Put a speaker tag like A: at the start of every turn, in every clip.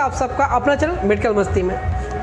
A: आप सबका अपना चैनल मेडिकल मस्ती में।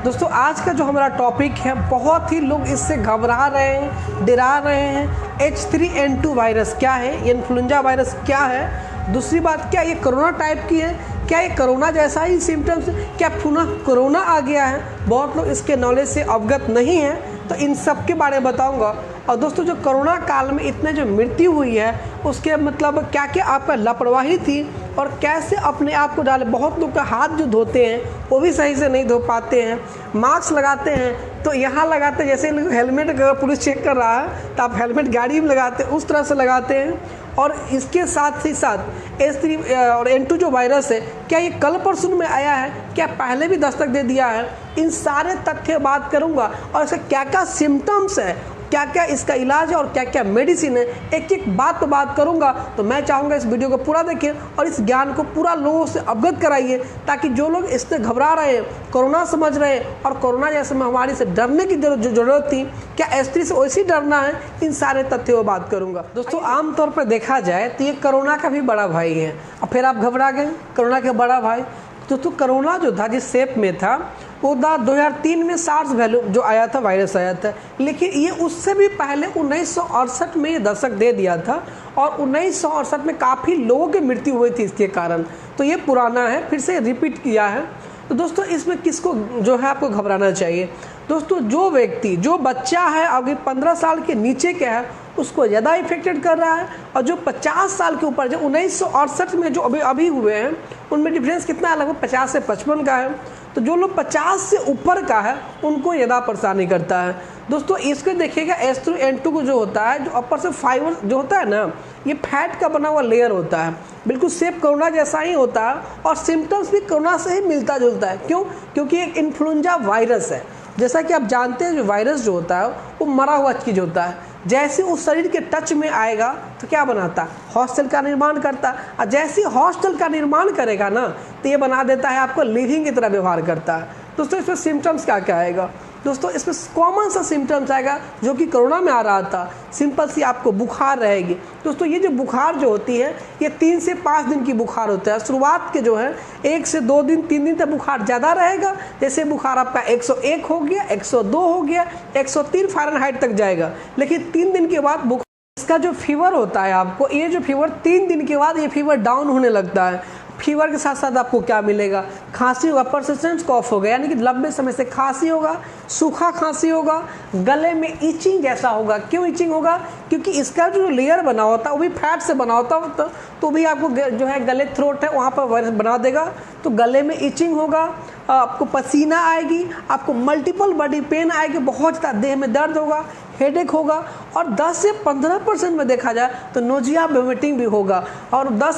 A: दोस्तों आज का जो हमारा टॉपिक है, बहुत ही लोग इससे घबरा रहे हैं, डरा रहे हैं। H3N2 वायरस क्या है, ये इन्फ्लुएंजा वायरस क्या है, दूसरी बात क्या ये कोरोना टाइप की है, क्या ये कोरोना जैसा ही सिम्टम्स, क्या पुनः कोरोना आ गया है। बहुत लोग इसके नॉलेज से अवगत नहीं हैं, तो इन सब के बारे में बताऊंगा। और दोस्तों जो कोरोना काल में इतने जो मृत्यु हुई है उसके मतलब क्या क्या आपका लापरवाही थी और कैसे अपने आप को डाले। बहुत लोग का हाथ जो धोते हैं वो भी सही से नहीं धो पाते हैं, मास्क लगाते हैं तो यहाँ लगाते हैं, जैसे हेलमेट अगर पुलिस चेक कर रहा है तो आप हेलमेट गाड़ी में लगाते हैं उस तरह से लगाते हैं। और इसके साथ ही साथ H3 और N2 जो वायरस है, क्या ये कल परसों में आया है, क्या पहले भी दस्तक दे दिया है, इन सारे तथ्य बात करूंगा। और इसका क्या क्या सिम्टम्स है, क्या क्या इसका इलाज है और क्या क्या मेडिसिन है, एक एक बात बात करूंगा। तो मैं चाहूँगा इस वीडियो को पूरा देखें और इस ज्ञान को पूरा लोगों से अवगत कराइए, ताकि जो लोग इससे घबरा रहे हैं, कोरोना समझ रहे हैं और कोरोना जैसे महामारी से डरने की जरूरत थी, क्या H3 से वैसे ही डरना है, इन सारे तथ्यों पर बात करूंगा। दोस्तों आमतौर पर देखा जाए तो ये कोरोना का भी बड़ा भाई है। और फिर आप घबरा गए, कोरोना का बड़ा भाई। दोस्तों कोरोना जो था जिस शेप में था वो 2003 में सार्स वैल्यू जो आया था, वायरस आया था, लेकिन ये उससे भी पहले 1968 में ये दस्तक दे दिया था और 1968 में काफ़ी लोगों की मृत्यु हुई थी इसके कारण। तो ये पुराना है, फिर से रिपीट किया है। तो दोस्तों इसमें किसको जो है आपको घबराना चाहिए। दोस्तों जो व्यक्ति, जो बच्चा है अभी 15 साल के नीचे के है उसको ज़्यादा इफेक्टेड कर रहा है, और जो 50 साल के ऊपर, जो 1968 में जो अभी हुए हैं उनमें डिफरेंस कितना है, लगभग 50 से 55 का है। तो जो लोग 50 से ऊपर का है उनको ज़्यादा परेशानी करता है। दोस्तों इसको देखिएगा, H3N2 को जो होता है, जो अपर से फाइबर जो होता है ना, ये फैट का बना हुआ लेयर होता है, बिल्कुल सेफ कोरोना जैसा ही होता है और सिम्टम्स भी कोरोना से ही मिलता जुलता है। क्यों? क्योंकि एक इन्फ्लुएंजा वायरस है। जैसा कि आप जानते हैं जो वायरस जो होता है वो मरा हुआ चीज़ होता है, जैसे उस शरीर के टच में आएगा तो क्या बनाता है, हॉस्टल का निर्माण करता है, और जैसे हॉस्टल का निर्माण करेगा ना तो ये बना देता है आपको लिविंग की तरह व्यवहार करता है। दोस्तों इसमें सिम्टम्स क्या क्या आएगा, दोस्तों इसमें कॉमन सा सिम्टम्स आएगा जो कि कोरोना में आ रहा था। सिंपल सी आपको बुखार रहेगी। दोस्तों ये जो बुखार जो होती है ये 3 से 5 दिन की बुखार होता है। शुरुआत के जो है 1 से 2 दिन 3 दिन तक बुखार ज़्यादा रहेगा, जैसे बुखार आपका 101 हो गया, 102 हो गया, 103 फ़ारेनहाइट तक जाएगा। लेकिन 3 दिन के बाद बुखार, इसका जो फीवर होता है आपको, ये जो फीवर 3 दिन के बाद ये फीवर डाउन होने लगता है। फीवर के साथ साथ आपको क्या मिलेगा, खांसी होगा, परसिस्टेंट कॉफ होगा, यानी कि लंबे समय से खांसी होगा, सूखा खांसी होगा, गले में इचिंग जैसा होगा। क्यों इचिंग होगा? क्योंकि इसका जो लेयर बना होता है वो भी फैट से बना होता है, तो भी आपको जो है गले थ्रोट है वहाँ पर वायरस बना देगा, तो गले में इचिंग होगा, आपको पसीना आएगी, आपको मल्टीपल बॉडी पेन आएगी, बहुत ज़्यादा देह में दर्द होगा, हेडेक होगा, और 10 से 15% में देखा जाए तो नोजिया वोमिटिंग भी होगा, और 10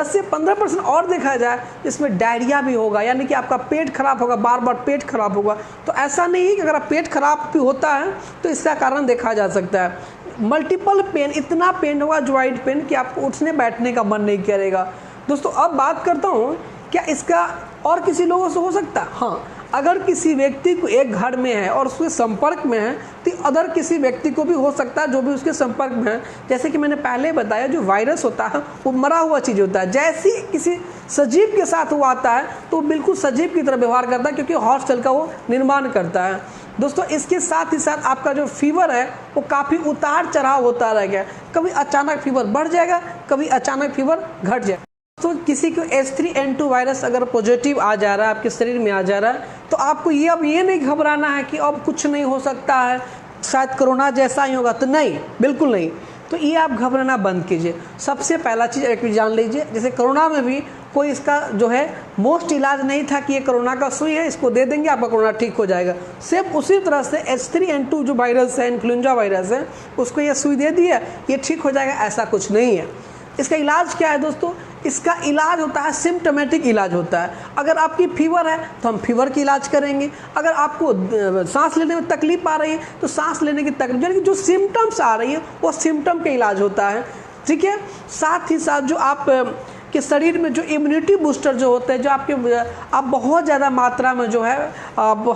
A: से 15% और देखा जाए इसमें डायरिया भी होगा, यानी कि आपका पेट खराब होगा, बार बार पेट खराब होगा। तो ऐसा नहीं है कि अगर पेट खराब भी होता है तो इसका कारण देखा जा सकता है। मल्टीपल पेन, इतना पेन होगा ज्वाइंट पेन कि आपको उठने बैठने का मन नहीं करेगा। दोस्तों अब बात करता हूँ, क्या इसका और किसी लोगों से हो सकता है? हाँ, अगर किसी व्यक्ति को एक घर में है और उसके संपर्क में है तो अदर किसी व्यक्ति को भी हो सकता है जो भी उसके संपर्क में है। जैसे कि मैंने पहले बताया, जो वायरस होता है वो मरा हुआ चीज़ होता है, जैसे ही किसी सजीव के साथ वो आता है तो बिल्कुल सजीव की तरह व्यवहार करता है, क्योंकि हॉस्टल का वो निर्माण करता है। दोस्तों इसके साथ ही साथ आपका जो फीवर है वो काफ़ी उतार चढ़ाव होता रहेगा, कभी अचानक फीवर बढ़ जाएगा, कभी अचानक फीवर घट जाएगा। तो किसी को H3N2 वायरस अगर पॉजिटिव आ जा रहा है, आपके शरीर में आ जा रहा है, तो आपको अब ये नहीं घबराना है कि अब कुछ नहीं हो सकता है, शायद कोरोना जैसा ही होगा। तो नहीं, बिल्कुल नहीं। तो ये आप घबराना बंद कीजिए। सबसे पहला चीज़ एक जान लीजिए, जैसे कोरोना में भी कोई इसका जो है मोस्ट इलाज नहीं था कि ये कोरोना का सुई है, इसको दे देंगे आपका कोरोना ठीक हो जाएगा। सिर्फ उसी तरह से H3N2 जो वायरस है, इन्फ्लुएंजा वायरस है, उसको ये सुई दे दी है, ये ठीक हो जाएगा, ऐसा कुछ नहीं है। इसका इलाज क्या है दोस्तों? इसका इलाज होता है सिम्टोमेटिक इलाज होता है। अगर आपकी फीवर है तो हम फीवर की इलाज करेंगे, अगर आपको सांस लेने में तकलीफ आ रही है तो सांस लेने की तकलीफ, यानी कि जो सिम्टम्स आ रही है वो सिम्टम का इलाज होता है। ठीक है, साथ ही साथ जो आप कि शरीर में जो इम्यूनिटी बूस्टर जो होते हैं, जो आप बहुत ज़्यादा मात्रा में जो है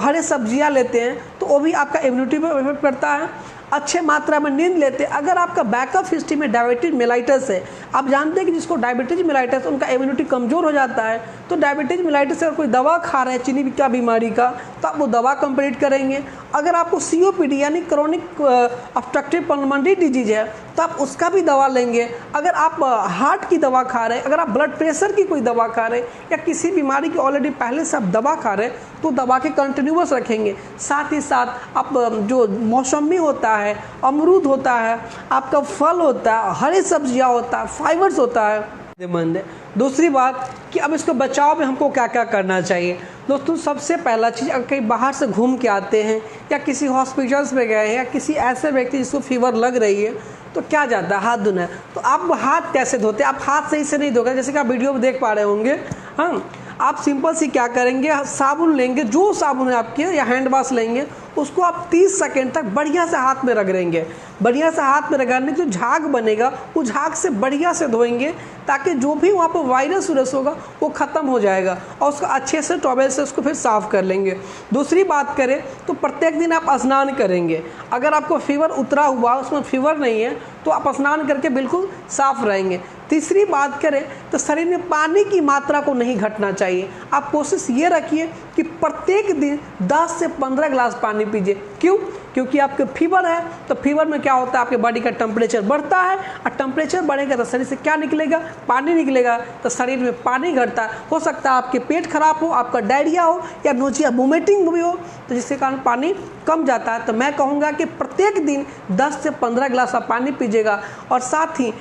A: हरे सब्जियां लेते हैं तो वो भी आपका इम्यूनिटी पर इफेक्ट करता है। अच्छे मात्रा में नींद लेते हैं, अगर आपका बैकअप हिस्ट्री में डायबिटीज मेलाइटस है, आप जानते हैं कि जिसको डायबिटीज मेलाइटिस उनका इम्यूनिटी कमज़ोर हो जाता है, तो डायबिटीज मेलाइटिस अगर कोई दवा खा रहा है चीनी का बीमारी का, तो आप वो दवा कंप्लीट करेंगे। अगर आपको COPD यानी क्रोनिक ऑब्स्ट्रक्टिव पल्मोनरी डिजीज है तो आप उसका भी दवा लेंगे। अगर आप हार्ट की दवा खा रहे हैं, अगर आप ब्लड प्रेशर की कोई दवा खा रहे हैं या किसी बीमारी की ऑलरेडी पहले से आप दवा खा रहे हैं तो दवा के कंटिन्यूअस रखेंगे। साथ ही साथ आप जो मौसमी होता है, अमरूद होता है, आपका फल होता है, हरी सब्जियां होता है, फाइबर्स होता है, फायदेमंद है। दूसरी बात कि अब इसको बचाव में हमको क्या क्या करना चाहिए। दोस्तों सबसे पहला चीज़, अगर कहीं बाहर से घूम के आते हैं या किसी हॉस्पिटल्स में गए हैं या किसी ऐसे व्यक्ति जिसको फीवर लग रही है तो क्या जाता है हाथ धोना है। तो आप हाथ कैसे धोते हैं? आप हाथ सही से नहीं धोगे, जैसे कि आप वीडियो में देख पा रहे होंगे। हाँ, आप सिंपल सी क्या करेंगे, साबुन लेंगे, जो साबुन है आपके या हैंड वॉश लेंगे, उसको आप 30 सेकेंड तक बढ़िया से हाथ में रगड़ेंगे। बढ़िया से हाथ में रगड़ने जो झाग बनेगा वो झाग से बढ़िया से धोएंगे ताकि जो भी वहाँ पर वायरस होगा वो ख़त्म हो जाएगा और उसको अच्छे से टॉवेल से उसको फिर साफ़ कर लेंगे। दूसरी बात करें तो प्रत्येक दिन आप स्नान करेंगे। अगर आपको फीवर उतरा हुआ, उसमें फीवर नहीं है, तो आप स्नान करके बिल्कुल साफ़ रहेंगे। तीसरी बात करें तो शरीर में पानी की मात्रा को नहीं घटना चाहिए। आप कोशिश ये रखिए कि प्रत्येक दिन 10 से 15 गिलास पानी पीजिए। क्यों? क्योंकि आपके फीवर है तो फीवर में क्या होता है, आपके बॉडी का टेम्परेचर बढ़ता है और टेम्परेचर बढ़ेगा तो शरीर से क्या निकलेगा, पानी निकलेगा, तो शरीर में पानी घटता है। हो सकता है आपके पेट खराब हो, आपका डायरिया हो या नोजिया वोमिटिंग भी हो, तो जिसके कारण पानी कम जाता है। तो मैं कहूँगा कि प्रत्येक दिन 10 से 15 गिलास आप पानी पीजिएगा। और साथ ही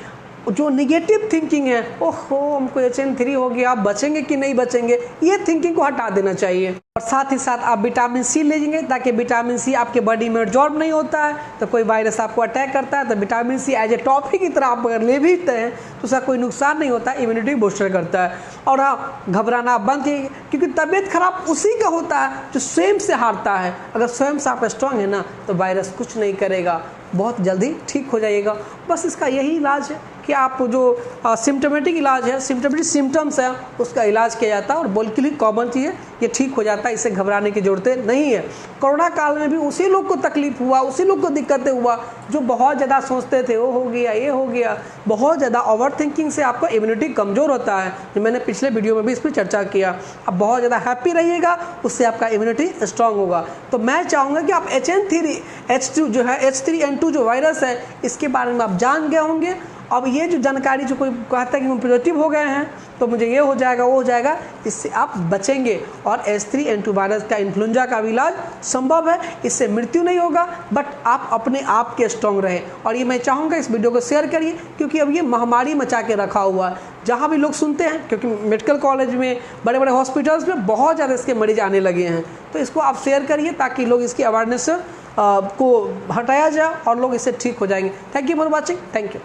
A: जो निगेटिव थिंकिंग है, ओहो हमको HN3 हो गया, आप बचेंगे कि नहीं बचेंगे, ये थिंकिंग को हटा देना चाहिए। और साथ ही साथ आप विटामिन C लीजिएंगे ताकि विटामिन C आपके बॉडी में एब्जॉर्ब नहीं होता है, तो कोई वायरस आपको अटैक करता है तो vitamin C as a toffee की तरह आप अगर ले भी हैं तो उसका कोई नुकसान नहीं होता, इम्यूनिटी बूस्टर करता है। और हाँ, घबराना बंद कीजिए, क्योंकि तबीयत खराब उसी का होता है जो स्वयं से हारता है। अगर स्वयं से आप स्ट्रांग है ना तो वायरस कुछ नहीं करेगा, बहुत जल्दी ठीक हो जाइएगा। बस इसका यही इलाज है कि आप जो सिम्टोमेटिक इलाज है, सिम्टोमेटिक सिम्टम्स है, उसका इलाज किया जाता है और बिल्कुल ही कॉमन चीज़ है, ये ठीक हो जाता है, इससे घबराने की ज़रूरत नहीं है। कोरोना काल में भी उसी लोग को तकलीफ हुआ, उसी लोग को दिक्कतें हुआ जो बहुत ज़्यादा सोचते थे वो हो गया, ये हो गया। बहुत ज़्यादा ओवर थिंकिंग से आपका इम्यूनिटी कमज़ोर होता है, जो मैंने पिछले वीडियो में भी इस पर चर्चा किया। आप बहुत ज़्यादा हैप्पी रहिएगा, उससे आपका इम्यूनिटी स्ट्रांग होगा। तो मैं चाहूँगा कि आप HN3 जो है H3N2 जो वायरस है इसके बारे में आप जान गए होंगे। अब ये जो जानकारी, जो कोई कहता है कि हम पॉजिटिव हो गए हैं तो मुझे ये हो जाएगा वो हो जाएगा, इससे आप बचेंगे। और H3N2 वायरस का इन्फ्लुएंजा का इलाज संभव है, इससे मृत्यु नहीं होगा, बट आप अपने आप के स्ट्रांग रहें। और ये मैं चाहूँगा इस वीडियो को शेयर करिए, क्योंकि अब ये महामारी मचा के रखा हुआ है। जहाँ भी लोग सुनते हैं, क्योंकि मेडिकल कॉलेज में, बड़े बड़े हॉस्पिटल्स में बहुत ज़्यादा इसके मरीज आने लगे हैं, तो इसको आप शेयर करिए ताकि लोग इसकी अवेयरनेस को हटाया जाए और लोग इससे ठीक हो जाएंगे। Thank you for watching. Thank you.